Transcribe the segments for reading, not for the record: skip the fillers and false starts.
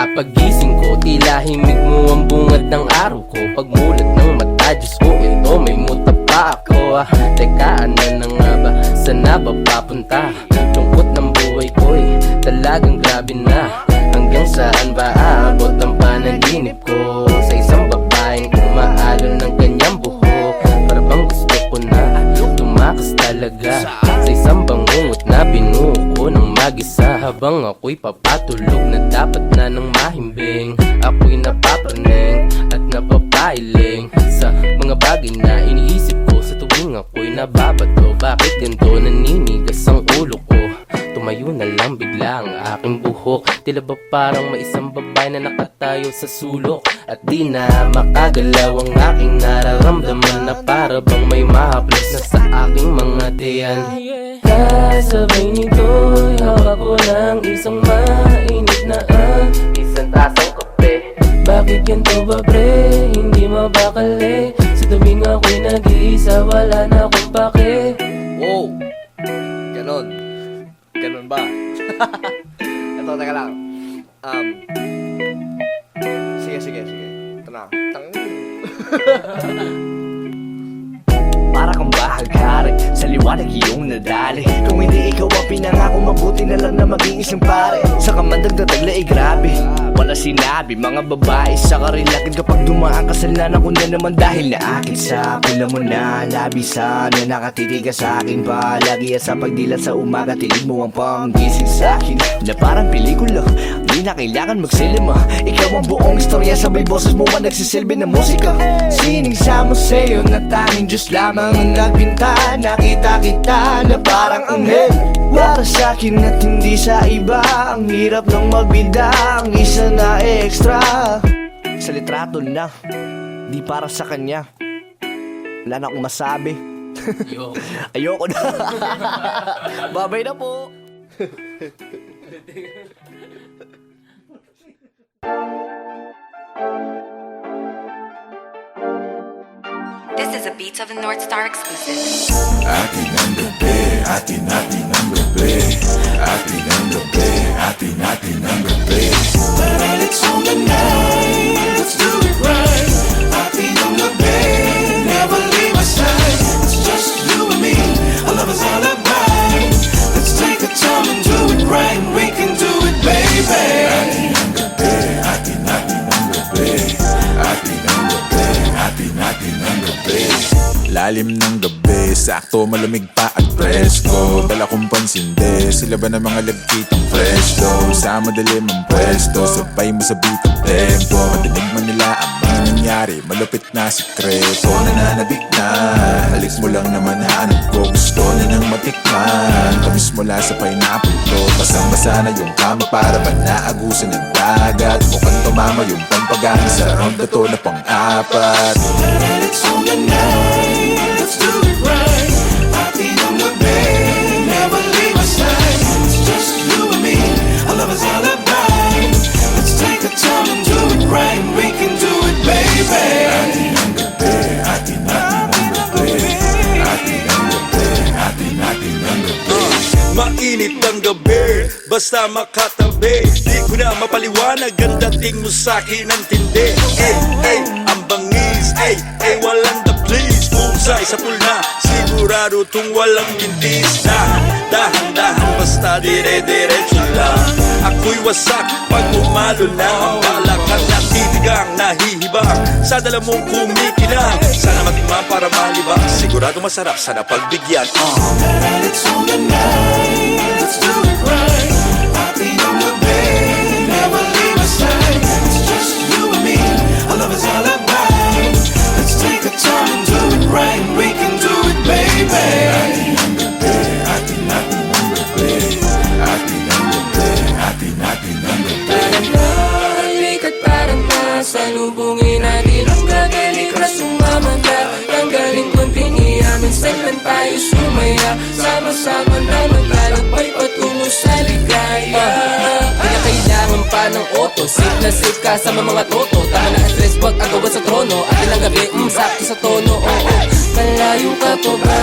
Sa pagising ko, tila himig mo ang bungad ng araw ko. Pagmulat ng mata, Diyos ko, ito may muta pa ako. Teka, ano na nga ba? Sana ba papunta? Lungkot ng buhay ko'y talagang grabe na. Hanggang saan ba aabot ang panaginip ko? Sa isang babaeng umaalon ng kanyang buhok. Para bang gusto ko na tumakas talaga sa isang bangungot na binuo ko ng mag-isa. Habang ako'y papatulog na dapat na ng mahimbing, ako'y napapraneng at napapailing sa mga bagay na iniisip ko sa tuwing ako'y nababato. Bakit ganito naninigas ang ulo ko? Tumayo na lang bigla ang aking buhok. Tila ba parang may isang babae na nakatayo sa sulok, at di na makagalaw ang aking nararamdaman, na para bang may mahaplos na sa aking mga tiyan. Kasabay nito'y hawak ko ng isang mainit na isang tasang kape. Bakit ganito ba pre? Hindi mabakali. Sa tuwing ako'y nag-iisa, wala na akong pake. Wow! Ganon. Ganon ba? Ito, teka lang. Sige. Ito na. Para kang bahagari, sa liwanag iyong nadali. Kung hindi ikaw ang pinangako, mabuti na lang na maging isang pare. Sa kamandag na tagla ay grabe, wala sinabi mga babae sa karilakin. Kapag dumaan ka sa lana ko na naman dahil na akin sa pula mo na labisan, na nakatitigas sa akin palagi. At sa pagdilat sa umaga, tinig mo ang panggising sa akin, na parang pelikula, di na kailangan magsilima. Ikaw ang buong istorya, sabay boses mo ang nagsisilbi ng musika. Sining sa museo na tanging Diyos lamang ang nagpinta. Nakita kita na parang anghel para sa akin at hindi sa iba. Ang hirap ng magbida, ang isa na extra. Sa litrato na, di para sa kanya. Wala na akong masabi. Ayoko na. Babay na po. This is a Beats of the North Star exclusive. Atin ang gabi, atin ang gabi. Atin ang gabi, atin ang gabi. But it's on the night, let's do it right. Atin ang gabi, never leave my side. It's just you and me, our love is all about. Let's take the time and do it right, and we can do it, baby. Atin ang gabi, atin ang gabi. Atin ang gabi, atin ang gabi. Lalim ng gabi, sakto malamig pa at presko. Dala kong pansinde, sila ba na mga lagkitang fresh dough? Sa madilim ang pwesto, sabay mo sa beat ang tempo. Madinig man nila ang mga nangyari, malupit na sikreto. Nananabik na, halis mo lang naman hanap ko. Gusto na nang matikman, tamis mula sa pineapple to. Basang-basa na yung kama para ba naagusan ng dagat. Mukhang tumama yung pampagana sa round na to na pang-apat. It's on the night, let's do it right. Atin ang gabi, never leave my side. It's just you and me, our love is all about. Let's take the time and do it right, and we can do it, baby. Atin ang gabi, atin ang gabi. Atin ang gabi, atin ang gabi. Mainit ang gabi, basta makatabi. Di ko na mapaliwanag ang dating mo sa'kin ang tindi. Ang bangis, walang the please. Pusay sa pulna, sigurado tong walang mintis. Dahan-dahan, basta dire-diretso lang. Ako'y wasak pag umalo lang. Ang balakang natitigang, nahihibang sa dala mong kumikinang. Sana matikman para malibang, sigurado masarap, sana pagbigyan. It's on the night, let's do it right. Atin ang gabi, never leave my side. It's just you and me, our love is all about. Let's take the time and do it right, and we can do it, baby. Atin ang gabi, atin ang gabi. Atin ang gabi, atin ang gabi. Halika't parang nasalubungin natin ang gagaling na sumama ka. Tanggalin konting iya, minsan lang tayo sumaya. Sama-sama na maglalakbay patungo sa ligaya. Di na kailangan pa ng auto, safe na safe ka sa mga toto. Tama na ang stress, wag agawan sa trono. Atin ang gabi, sakto sa tono. Malayo ka pa ba?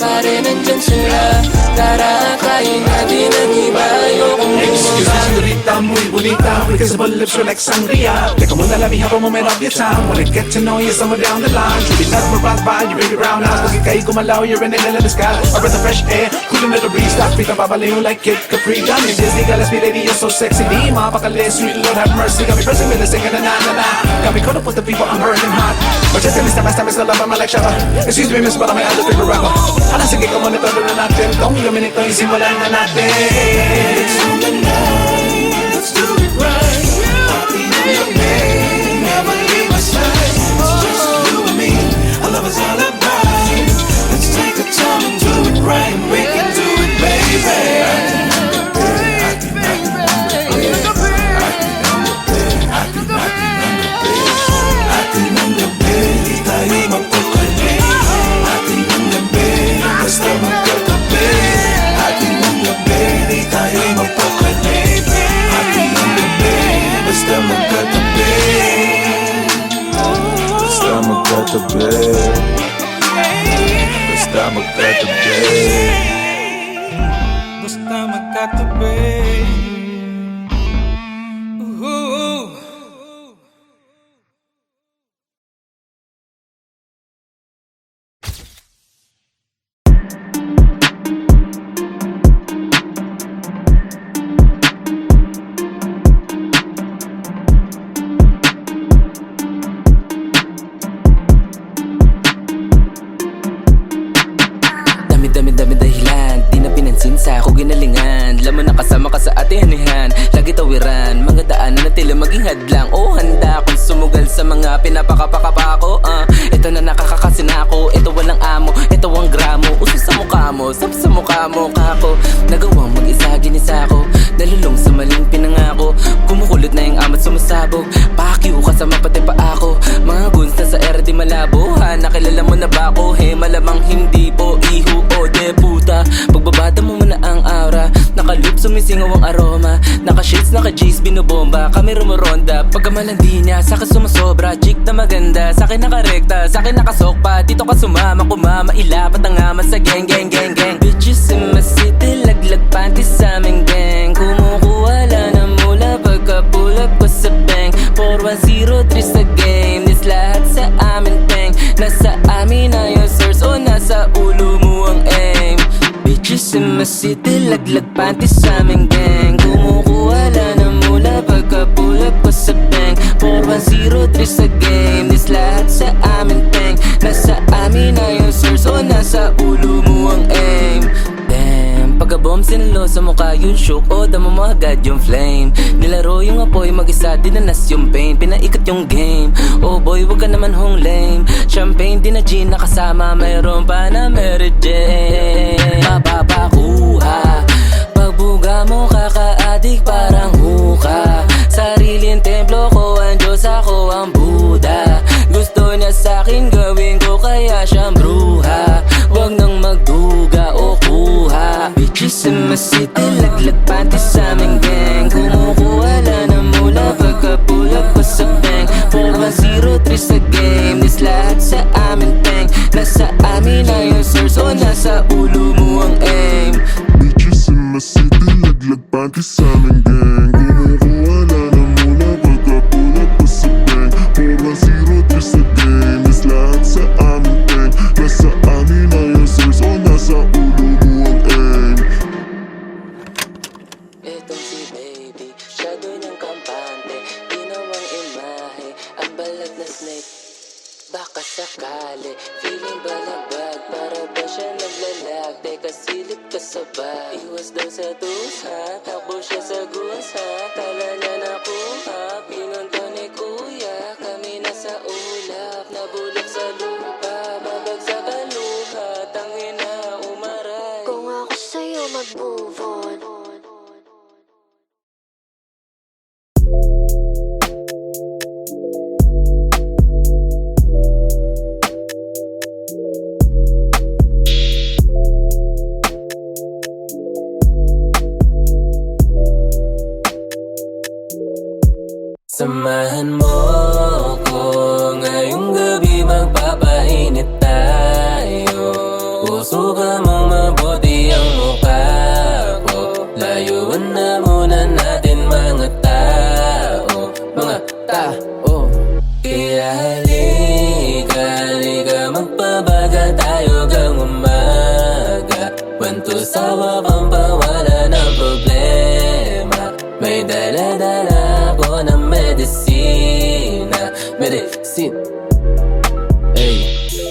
Pare nandyan sila. Tara, kain natin ang iba. Ayokong bumaba. Excuse me, senorita, muy bonita, with kissable lips, you're like sangria. Teka muna, let me have a moment of your time. Wanna get to know you somewhere down the line. Should be nothing but rock by, your baby brown eyes. Pag ika'y gumalaw, you're in the sky. A breath of fresh air, cooling at the breeze. Stop feet, babaliw like Kid Capri. Got me Disney, got let's be lady, you're so sexy. Di mapakali, sweet Lord have mercy. Got me pressing with the singing na na na. Got me caught up with the people, I'm burning hot. But just in this time, it's the love, I'm like Shabba. Excuse me, miss, but I'm an other favorite rapper. Hala, sige ka muna, todo na natin. Tong gamin ito, isimulan na natin. It's on the night, let's do it right. Happy in the bed, never leave my side. It's just you and me, our love is all about you. Let's take the time and do it right. We can do it, baby. Basta magkatabi, ating ang gabi, di tayo mapakali. Ating ang gabi, basta magkatabi. Basta magkatabi. Basta magkatabi. Basta magkatabi. Dami dahilan, di na pinansin sa ako ginalingan. Laman na kasama ka sa ate-hanihan, lagi tawiran, mga daanan na tila maging hadlang. Oh, handa akong sumugal sa mga pinapakapakapa ko. Ito na nakakakasin ako, ito walang amo, ito ang gramo. Uso sa mukha mo, sap sa mukha mo kako. Nagawang mag-isa, ginisa ko, nalulong sa maling pinangako. Kumukulot na yung amat sumasabog, pakyo kasama pati pa ako. Mga guns na sa era di malabo, ha, nakilala mo na ba ako? He, malamang hindi po, iho o de puta. Pagbabada mo muna ang aura, nakaloop sumisingaw ang aroma. Naka-shades, naka-G's, binobomba, kami rumuronda. Pagkamalandi niya, sa'kin sumasobra, chick na maganda, sa'kin nakarekta, sa'kin nakasokpa. Dito ka sumama, kumama, ilapat ang ama sa gang, gang, gang, gang. Bitches in my city, laglag panty sa aming gang. Kumukuha lang na mula, pagka-pull up ko sa bank. 4103 sa game, this lahat sa amin peng. Nasa amin na yung source o nasa ulo mo ang aim. Bitches in my city, laglag panty sa aming gang. Kumukuha lang na mula, pagka-pull up ko sa bank. 4103 sa game, this lahat sa amin peng. Nasa amin na yung source o nasa ulo mo ang aim. Damn, pagka-bomb sinalo sa mukha yung shook, o damo mo agad yung flame. Nilaro yung apoy, mag-isa dinanas yung pain, pinaikot yung game. Oh boy, wag ka naman hong lame. Champagne, di na gin nakasama, mayroon pa na Mary Jane. Mapapakuha, pagbuga mo kaka-adik parang huka. Sariling templo ko ang Diyos, ako ang Buddha. Gusto niya sa'kin gawin ko, kaya siyang bruha. Wag nang magduga o kuha. Bitches in my city, laglag panty sa aming gang. Kumukuha lang na mula, pagka-pull up ko sa bank. 4103 sa game, this lahat sa amin peng. Nasa amin na yung source o nasa ulo mo ang aim. Bitches in my city, laglag panty sa aming gang. Kumukuha lang na mula, pagka-pull up ko sa bank. 4103 sa game, this lahat sa amin peng. Nasa amin na yung source o nasa ulo mo ang aim. Etong si baby, siya doon ang kampante. Ginawang imahe, ang balat na snake. Baka sakali, feeling balagbag. Para ba siya naglalag? Teka silip ka sa bag. Iwas daw sa tusa, takbo siya sa gusa. Kala niya nakuha, pinunto ni kuya. Kami nasa ulap, nabulok sa lupa. Babagsak ang luha, tangin na umaray. Kung ako sa'yo mag-move on. Samahan mo ko ngayong gabi, magpapahinga.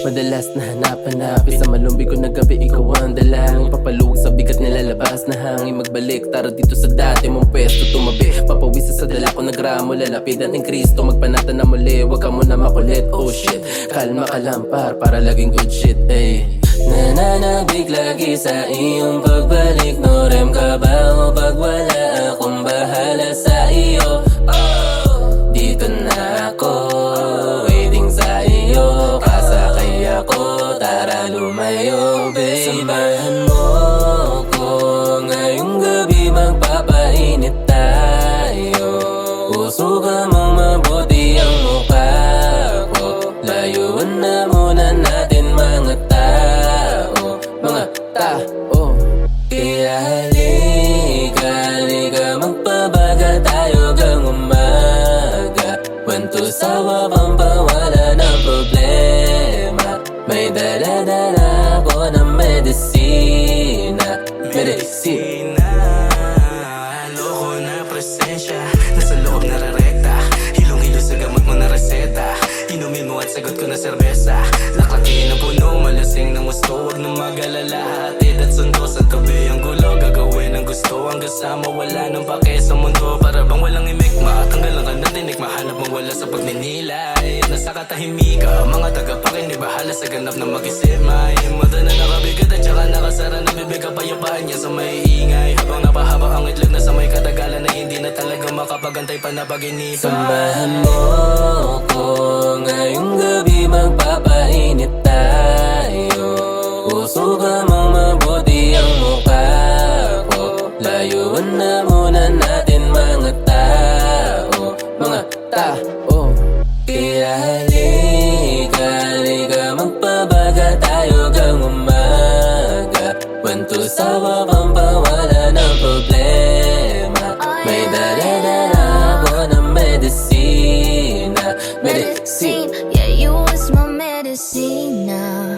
Madalas na hanap-hanapin sa malumbig ko na gabi, ikaw ang dalangin. Papaluwag sa bigat nilalabas na hangin. Magbalik, tara dito sa dati mong pwesto. Tumabi, papawisa sa dala ko na gramo. Lalapit natin Kristo, magpanata na muli. Huwag ka muna makulit, oh shit. Kalma ka lang para laging good shit, ay. Nananabig lagi sa iyong pagbalik. No rem ka ba o pag wala akong bahala sa iyo? Oh, dito na ako, waiting sa iyo. Kasakay ako, tara lumayo, babe. Samahan mo ko ngayong gabi, magpapainit tayo. Usugan mong mabuti ang mukha ko. Layuan na muna natin mga tao, mga tao. Kaya halika, magpabaga tayo gang umaga. Kwento sa wabang pawala ng problema. May dala-dala ko ng medisina. Medisina. Loko na presensya, nasa loob na rarekta. Hilong-hilo sa gamot mo na reseta. Inumin mo at sagot ko na serbesa. Laklakin ang puno, malasing ng gusto. Huwag na mag-alala, hatid at sundo. Sa tabi ang gulo, gagawin ang gusto. Hanggang sa mawala ng pake sa mundo. Para bang walang imikma, tanggalan ka ng tinik. Mahanap mong wala sa pagninilay. Nasa katahimika, mga tagapakinig bahala sa ganap na mag-isip. May mata na nakabigat at saka nakasara na bibig. Kapayapaan niya sa may ingay. Habang napahaba ang itlog na sa may katagalan. Na hindi na talaga makapagantay pa na pag-inipan. Samahan mo ko ngayong gabi, magpapainit tayo. Usugan mong mabuti ang mukha ko. Layuan na muna natin mga tao, mga tao. Kaya halika, magpabaga tayo gang umaga. Kwento sa wabang pawala ng problema. May dala-dala ko ng medisina. Medicine. Yeah, you was my medicina.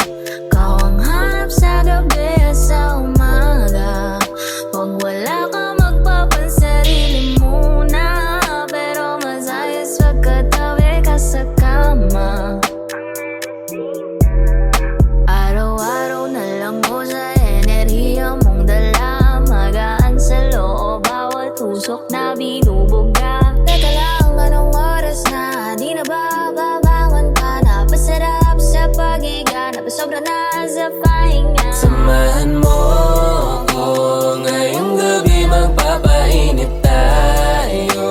Kau ang hanap sa gabi at sa umaga. Pag wala ka magpapansarili muna. Pero mas ayos pagkatabi ka sa kama. Araw-araw na lang mo sa enerhiya mong dala. Magaan sa loob, bawat usok na binubuga. Teka lang, anong oras na? Di na ba babangon pa? Napasarap sa paghiga, napasobra na sa pahinga. Samahan mo ko ngayong gabi, magpapainit tayo.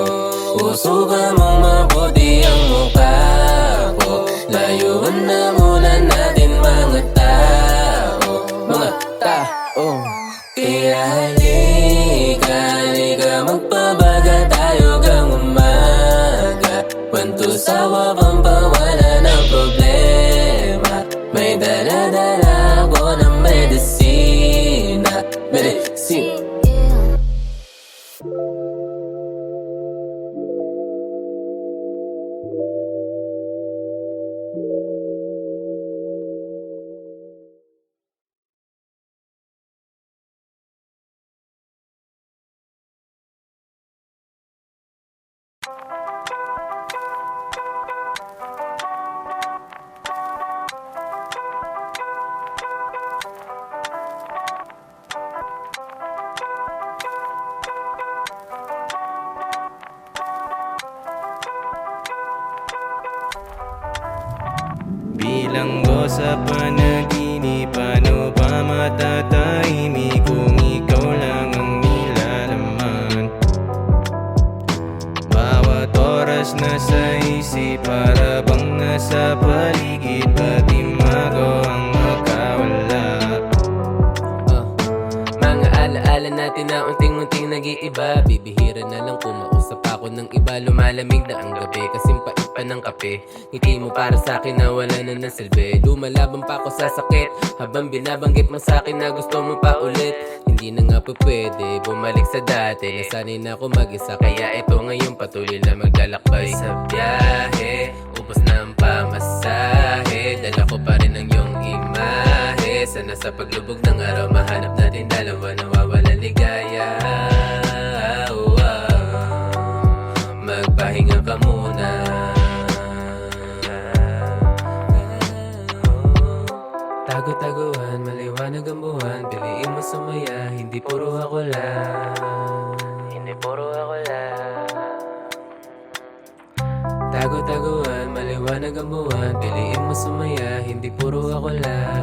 Usugan mong mabuti ang mukha ko. Layuan na muna natin mga tao, mga tao. Kaya halika, magpabaga tayo gang umaga. Kwento sa wabang pawala ng problema. May dala-dala ko ng medisina. Medicine. Bilanggo sa panaginip, paano pa matatahimik kung ikaw lang ang nilalaman? Bawat oras nasa isip, para bang nasa paligid, pati mago ang makawala. Mga alaala natin na unting-unting nag-iiba. Bibihira na lang kumausap ako ng iba. Lumalamig na ang gabi, kasing pait pa ng kape. Ngiti mo para sa'kin na wala na ng silbi. Lumalaban pa ako sa sakit, habang binabanggit mo sa'kin na gusto mo pa ulit. Hindi na nga po pwede bumalik sa dati. Nasanay na ako mag-isa, kaya ito ngayon patuloy na maglalakbay. Sa biyahe, ubos na ang pamasahe. Dala ko pa rin ang iyong imahe. Sana sa paglubog ng araw, mahanap natin dalawa, nawawala ligaya. Magpahinga ka muna. ako lang. Hindi puro ako lang. Tago-taguan, maliwanag ang buwan. Piliin mo sumaya, hindi puro ako lang.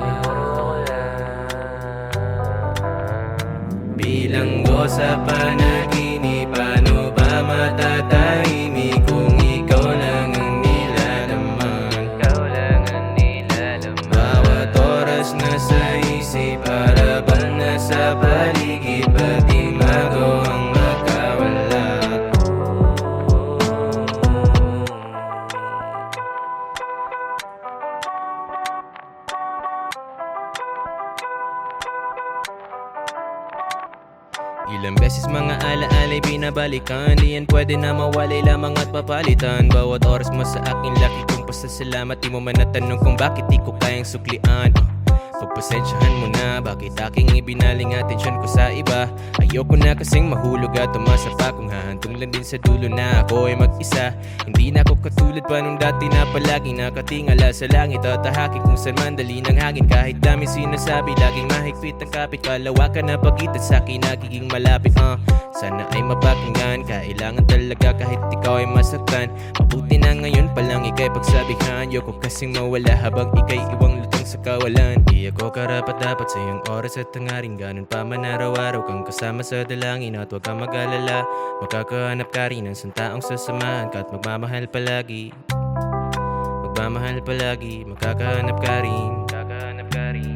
Bilanggo sa panaginip, paano ba matatahimik kung ikaw lang ang nilalaman? Bawat oras nasa isip, para bang nasa paligid, pati mago ang magkawala. Ilang beses mga alaala'y binabalikan, di yan pwede na mawalay lamang at papalitan. Bawat oras mo sa akin laki kong pasasalamat, di mo man natanong kung bakit di ko kayang suklian. Pagpasensyahan mo na, bakit aking ibinaling atensyon ko sa iba? Ayoko na kasing mahulog at tumasa pa, kung hahantong lang din sa dulo na ako ay mag-isa. Hindi na ako katulad pa nung dati na palagi nakatingala sa langit at tahaki kung saan mandali ng hangin. Kahit dami sinasabi, laging mahigpit ang kapit, palawakan na pagitan sa akin nagiging malapit. Sana ay mapakinggan, kailangan talaga kahit ikaw ay masaktan. Mabuti na ngayon palang ika'y pagsabihan, ayoko kasing mawala habang ika'y iwang lutang sa kawalan. Di ako karapat dapat sa iyong oras at hangarin, ganun pa man araw-araw kang kasama sa dalangin. At huwag kang mag-alala, makakahanap ka rin ng isang taong sasamahan ka at magmamahal palagi. Magmamahal palagi, makakahanap ka rin.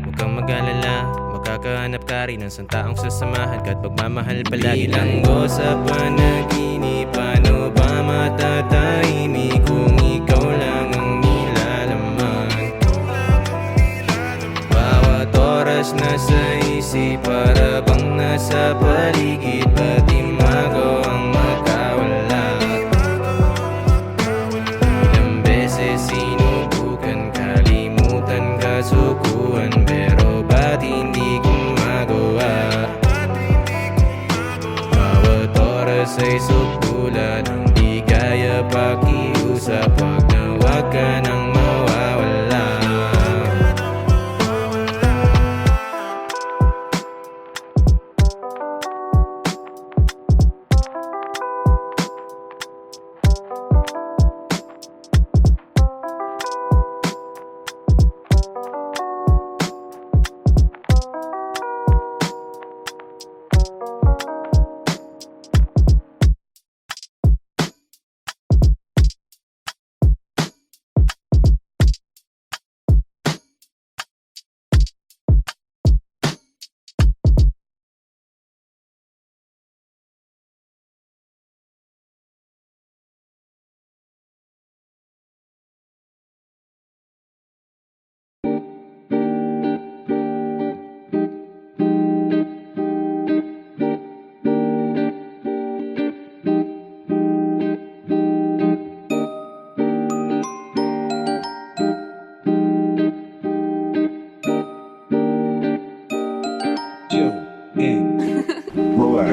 Huwag kang mag-alala, makakahanap ka rin ng isang taong sasamahan ka at magmamahal palagi. Bilanggo sa panaginip, paano ba matatahimik kung ikaw lang ang nilalaman? Bawat oras nasa isip, para bang nasa paligid, pati mago ang magkawala. Ilang beses sinubukan, kalimutan, kasukuan, pero ba't hindi ko magawa? Bawat oras ay sukulan, hindi kaya pakiusap, pag nawag ka nang mawawala.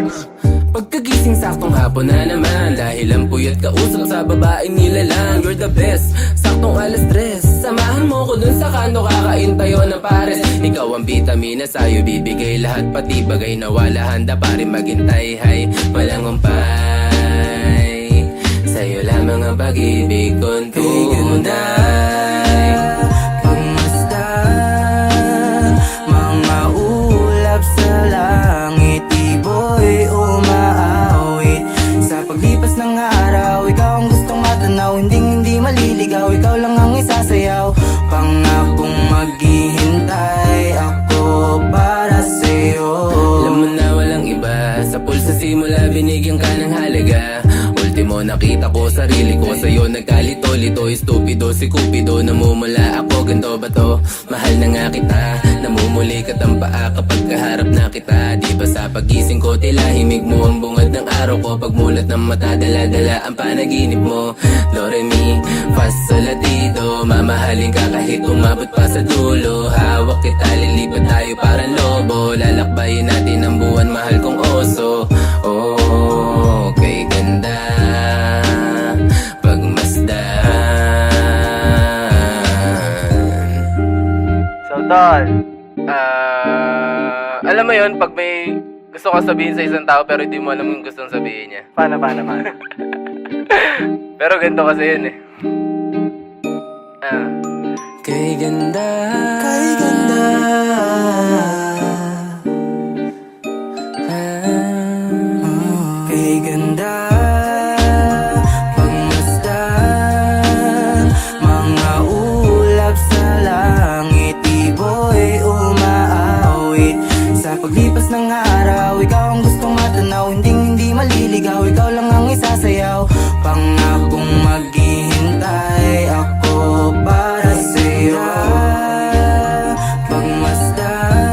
Relax. Pagkagising saktong hapon na naman, dahil ang puyat kausap sa babaeng nilalang. You're the best, saktong alas 3. Samahan mo ko dun sa kanto, kakain tayo ng pares. Ikaw ang vitamina, sa'yo bibigay lahat, pati bagay na wala handa pa rin maghintay. Hay, walang umpay, sa'yo lamang ang pag-ibig kong tunay. Pagmasdan, mga ulap sa langit, ibo'y umaawit. Sa paglipas ng araw, ikaw ang gustong matanaw, hindi maliligaw, ikaw lang ang isasayaw. Pangakong maghihintay ako para sa'yo. Alam mo na walang iba, sa pulsa simula binigyan ka ng halaga. Ultimo nakita ko sarili ko sa'yo, nagkalito-lito, estupido si Cupido. Namumula ako, ganto ba to? Mahal na nga kita, namumuli ka ang paa kapag kaharap na kita. Di ba sa pagising ko tila himig mo ang bungad ng araw ko, pagmulat ng mata dala-dala ang panaginip mo. Do, re, mi, fa, sol, la, ti, do. Mamahalin ka kahit umabot pa sa dulo. Hawak kita, lilipat tayo parang lobo. Lalakbayin natin ang buwan, mahal kong oso. Oh, kay ganda pagmasdan. So, tol, alam mo yun, pag may gusto ko sabihin sa isang tao pero hindi mo alam yung gustong sabihin niya. Paano? Pero ganito kasi yun eh. Kay ganda, kay ganda, pagmasdan, mga ulap sa langit, ibo'y umaawit. Sa paglipas ng araw, ikaw ang gustong matanaw, hindi maliligaw, ikaw lang ang isasayaw. Pangakong maghihintay ako para sa'yo. Pagmasdan,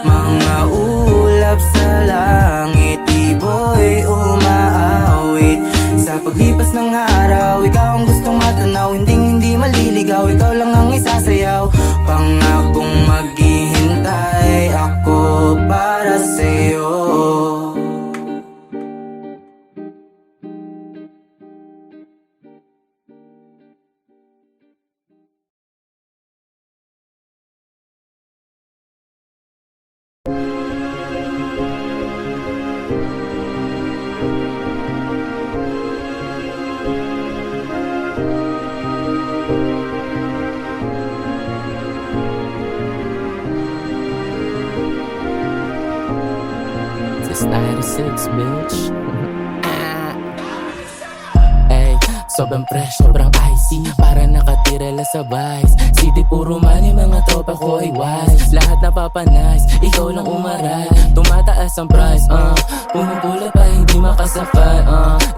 mga ulap sa langit, ibo'y umaawit. Sa paglipas ng araw, ikaw ang gustong matanaw, hindi maliligaw, ikaw lang ang isasayaw. Pangakong maghihintay ako para sa'yo. It's 96, bitch. Ay, sobrang fresh, sobrang icy, para nakatira lang sa vice. City puro money, mga tropa ko ay wise. Lahat napapanice, ikaw lang umaray. Tumataas ang price, pumupula pa hindi makasakay,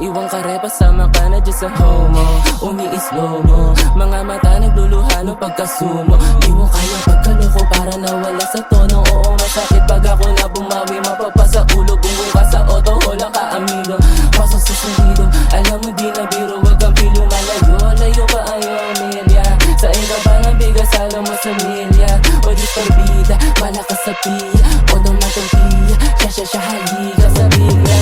iwang karepa sama ka na dyan sa homo. Umi-slow mo, mga mata nagluluha no pagkasumo. Di mo kaya pagkaloko para nawala sa tono. Oo, masakit pag ako na bumawi, mapapasa ulo. Gunggong ka sa auto, wala ka amigo. Pasok sa sonido, alam mo di na biro. Huwag kang pilo malayo, layo pa ayaw milya. Sa ikaw ba ng bigas, alam mo sa milya. O di parbida, malakas sa piya. O damatang piya, siya halika sa bigla.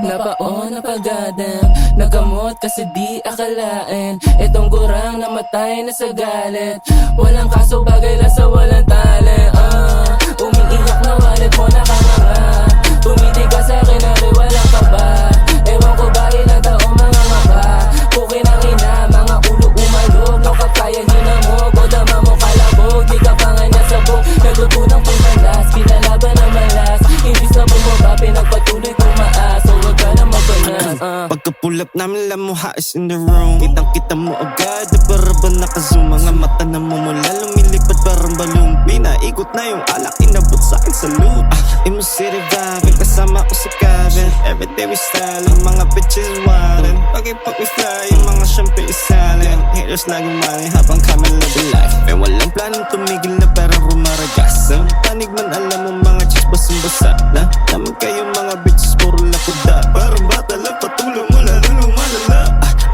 Nabaon na pagadam, nagamot kasi di akalain. Itong gurang namatay na sa galit. Walang kaso, bagay lang sa walang talent. Umiiyak na wallet mo nakanganga. Tumiti ka sa akin na walang kaba. Ewan ko ba ilang taong mga mapa. Pukin ang ina, mga ulo umalog. Nakakayahin na mo, kodama mo kalabog. Di ka pa nga niya sabog, nagutunang pumalas. Pinalaban ang malas, imbis na bumaba, pinagpatuloy tumaas. So wag ka na mabalas. Pagka-pull up namin, lamuha is in the room. Kitang-kita mo agad, na para ba nakazoom? Mga mata na mumula, lumilipad parang balloon. Pinaikot na yung alak, inabot sa'kin sa loot. Imo city vibing, kasama ko sa cabin. Everyday we styling, mga bitches wildin'. Pag-ipag we fly, yung mga champagne is silent. Haters laging money habang kami living life. May walang planong tumigil na parang rumaragas. Ang panig man alam mo mga chicks basang-basa na. Naman kayo mga bitches puro lakuda. Parang bata lang patulong mo lalo lumalala.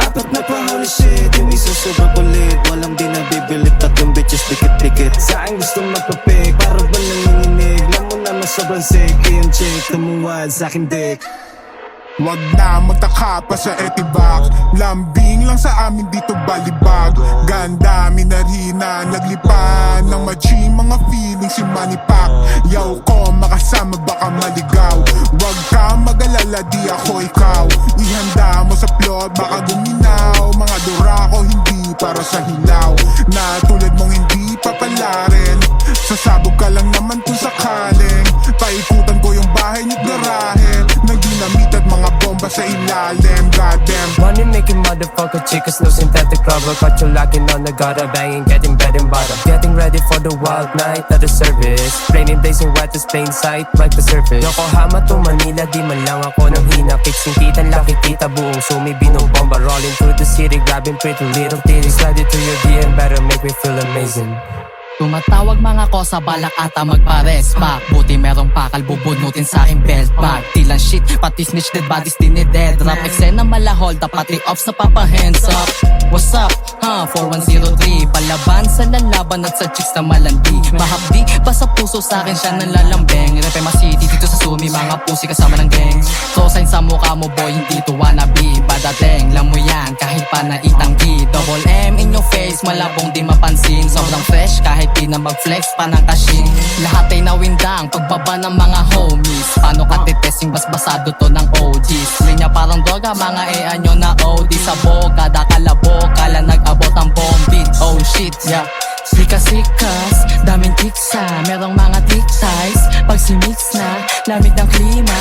Apat na pa holy shit, yung isa sobrang kulit. Walang di nabibilit, tatlong bitches dikit-dikit. Sa akin gusto magpapik, para ba nanginginig? Lamo naman sobrang sick, yung chick tumuwad sa akin dick. Wag na magtaka pa sa etibak. Lambing lang sa amin dito balibag. Ganda, minarhina, naglipan ng machi, mga feelings si Manipak. Yaw ko, makasama baka maligaw. Wag ka mag-alala, di ako ikaw. Ihanda mo sa plot, baka guminaw. Mga dura ko hindi para sa hilaw. Na tulad mong hindi papalarin. Sasabog ka lang naman kung sakaling. Paikutan ko yung bahay niyo't garahe. Nagdinamit at mga bomba sa ilalim. Goddamn. Money making motherfucker chicas, no synthetic rubber. Caught you locking on the gutter, banging, getting bed and butter. Getting ready for the wild night at the service. Raining days in wet as plain sight, like the surface. Yokohama to Manila, di man lang ako nang hina. Kicks kita, laki kita, buong sumi, binobomba. Rolling through the city, grabbing pretty little titties. Slide it to your DM, better make me feel amazing. Tumatawag mga kosa, balak ata magpares pa. Buti merong pakal, bubunutin sa aking belt bag. Tilang shit, pati snitch, dead bodies, dinided rap. Eksena malahol, pati off sa papa hands up. What's up? 4103. Palaban sa lalaban at sa chicks na malandi. Mahapdi, basta puso sa akin siya nalalambeng. Repema City, dito sa Sumi, mga pusi kasama ng gang. So sign sa mukha mo boy, hindi to wannabe. Badateng, lang mo yan, kahit pa naitanggi. Double M in your face, malabong di mapansin. Sobrang fresh, kahit di na mag-flex pa ng kashing. Lahat ay nawindang, pagbaba ng mga homies. Paano ka titesting, basbasado to ng OGs. Linya parang droga, mga nyo na OD sa boka. Dakalabo, kala nag-abot ang bombit. Oh shit, yeah. Sikas-sikas, daming tiksa, merong mga tic-ties. Pag simix na, lamig ng klima.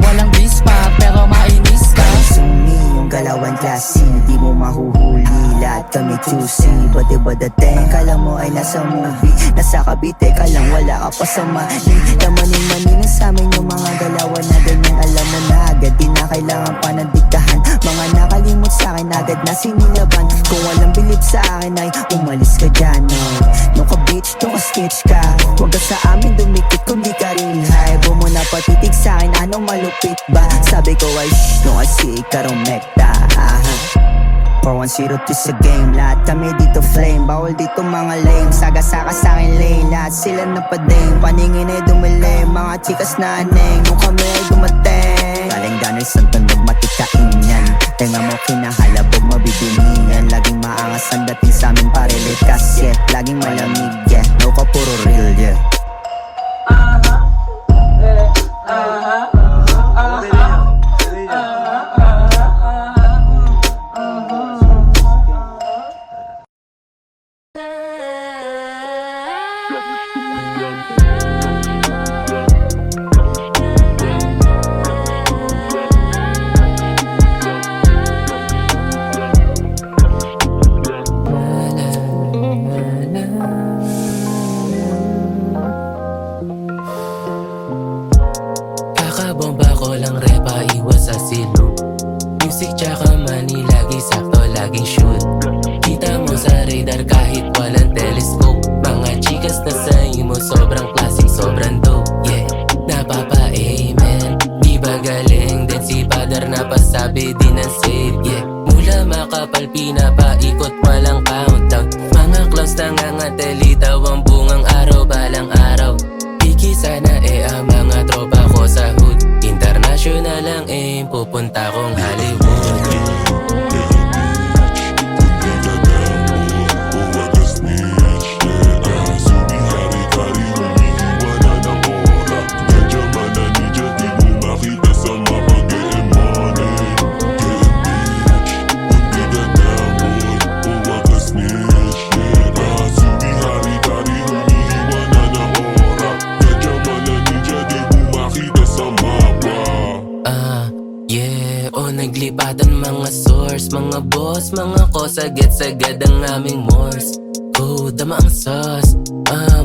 Walang bispa, pero mainis ka. Sumi, yung galawan klase, di mo mahuhuli. Lahat kami juicy, ba dating? Kala mo ay nasa movie, nasa Cavite ka lang, wala ka pa sa Mali. Lamanin-manin sa amin yung mga galawan na ganyan. Alam mo na agad, di na kailangan pa ng diktahan. Mga nakalimot sa akin agad na sinilaban. Kung walang bilib sa akin ay umalis ka dyan, no. Nung ka bitch, nung ka snitch ka, huwag ka sa amin dumikit kung di ka real high. Huwag mo na patitig sa akin, anong malupit ba? Sabi ko ay shh, nung kasi ikarong mekta. 4-1-0 to sa game, lahat kami dito flame. Bawal dito mga lame, saga-saka sa akin lane. Lahat sila napading, paningin ay dumili. Mga chikas na aneng, nung kami ay dumating. Galing Daniel Santon, nagmatikain yan. Tenga mo kinahalabog, mabibinihan. Laging maangas ang dating sa amin parelikas, yeah. Laging malamig, yeah. No ka puro real, yeah. Kakabomba ko lang repa, iwas sa silong. Music tsaka money, lagi sakto, laging shoot. Kita mo sa radar kahit walang telescope. Mga chikas na sa imo, sobrang classic, sobrang dope, yeah. Napapa-amen, di ba galing din si Father na pasabi din ang save, yeah. Mula makapal, pinapaikot, walang countdown. Mga clowns nangangatalitaw ang bungang araw, balang araw. Piki sana ang mga tropa ko sa hood. International ang aim, pupunta kong Hollywood. Naglipatan mga source, mga boss, mga kosa, gets agad ang aming morse. Oh, dama ang sauce.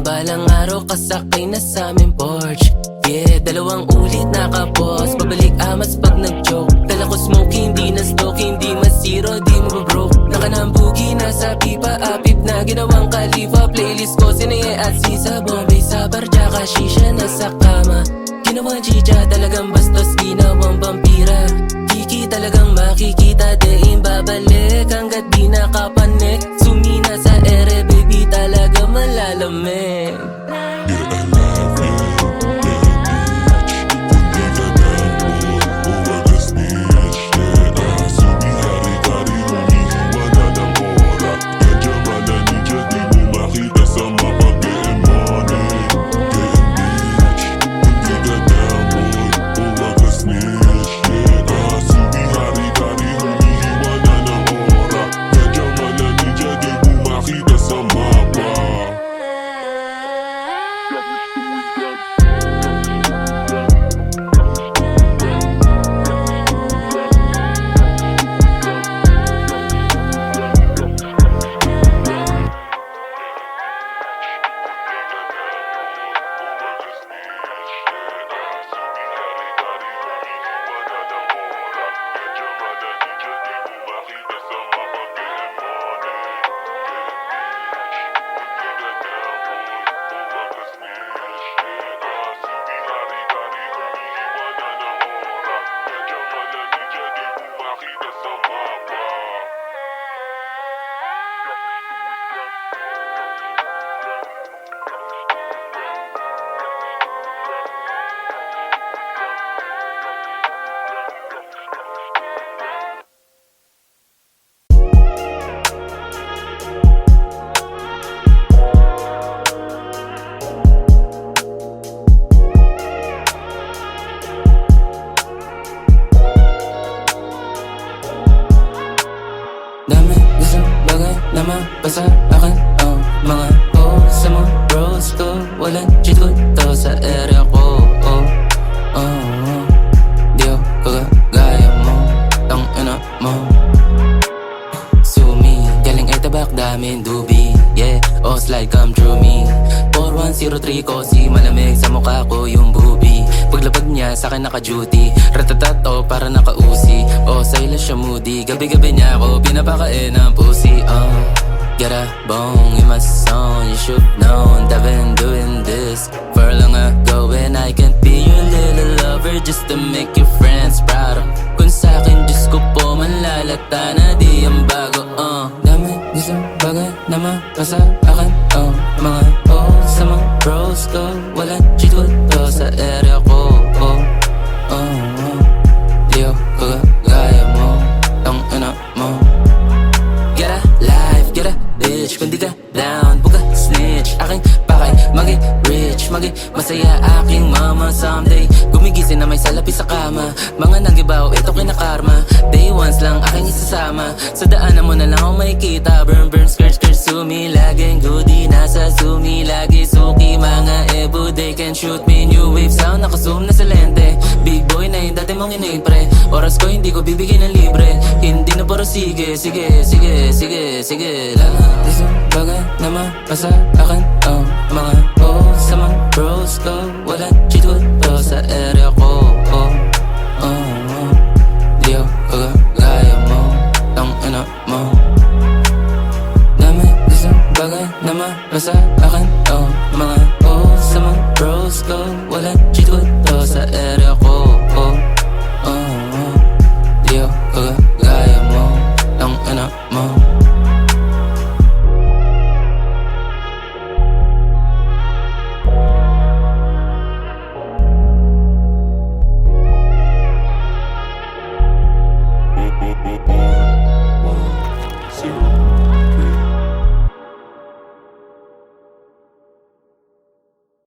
Balang araw kasakay na sa aming porch. Yeah, 2 ulit nakapos, pabalik amas pag nag-joke. Dala ko smoky, hindi na stock, hindi masiro, di mo broke. Nakanambugi, nasa pipa, apip na ginawang kalifa. Playlist ko, sinaye at sisa, Bombay, Sabar, tsaka shisha, nasa kama. Ginawang chicha, talagang bastos, ginawang vampira. Kiki talagang makikita, diin babalik hanggat di nakapanik. Sumina sa ere, baby, talaga malalamig. Mga sa mga bros ko, walang cheat code to sa area ko. Di ako kagaya mo, tang ina mo. Sumi, galing ay tabak damin dubi. Yeah, oh slide come through me. 4103 ko si malamig sa mukha ko yung bubi. Paglabag niya sa akin naka-duty, ratatat oh para naka-uzi. Oh silent siya moody, gabi-gabi niya ako pinapakain ng pussy. Get a bone in my song, you should known I've been doing this for long ago. And I can't be your little lover just to make your friends proud. Kung sa'kin Diyos ko po manlalata na di ang bago. Dami gustong bagay na mapasa akin. Mga sa mga bros ko, walang cheat code to sa area ko. Di ako kagaya mo, tang ina mo. Get a life, get a bitch. Kung di ka down, buka snitch. Aking pakay, maging rich, maging masaya aking mama someday. Gumigising na may salapi sa kama. Mga nagibaw, ito kinakarma. Day ones lang aking isasama. Sa daanan mo na lang ako makikita. Burn, burn, skirt, skirt, sumi. Laging goodie, nasa sumi. Lagi suki, mga ebo. They can shoot me, new wave sound. Nakazoom na sa lente. Big boy na yung dati mong inipre. Oras ko hindi ko bibigyan ng libre. Hindi na puro sige, sige, sige, sige, sige lang. Isang bagay na mapasa akin. Mga sa mga bros ko, walang cheat code to sa area ko. Di ako kagaya mo, tang ina mo. Dami isang bagay na mapasa akin. Mga sa mga bros ko, walang cheat code to sa area ko.